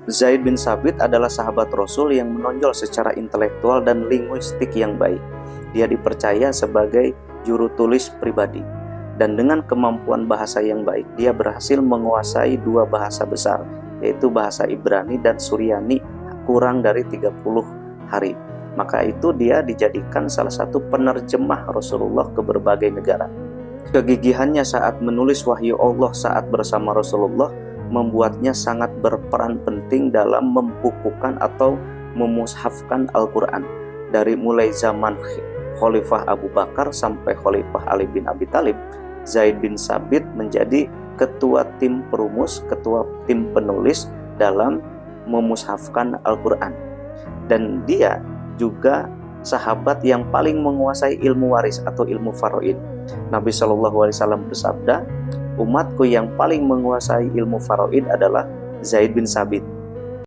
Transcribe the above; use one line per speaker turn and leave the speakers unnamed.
Zaid bin Sabit adalah sahabat Rasul yang menonjol secara intelektual dan linguistik yang baik. Dia dipercaya sebagai juru tulis pribadi. Dan dengan kemampuan bahasa yang baik, dia berhasil menguasai dua bahasa besar, yaitu bahasa Ibrani dan Suryani kurang dari 30 hari. Maka itu dia dijadikan salah satu penerjemah Rasulullah ke berbagai negara. Kegigihannya saat menulis wahyu Allah saat bersama Rasulullah membuatnya sangat berperan penting dalam membukukan atau memushafkan Al-Quran. Dari mulai zaman Khalifah Abu Bakar sampai Khalifah Ali bin Abi Thalib, Zaid bin Sabit menjadi ketua tim perumus, ketua tim penulis dalam memushafkan Al-Quran. Dan dia juga sahabat yang paling menguasai ilmu waris atau ilmu faraid. Nabi SAW bersabda, umatku yang paling menguasai ilmu faraid adalah Zaid bin Sabit.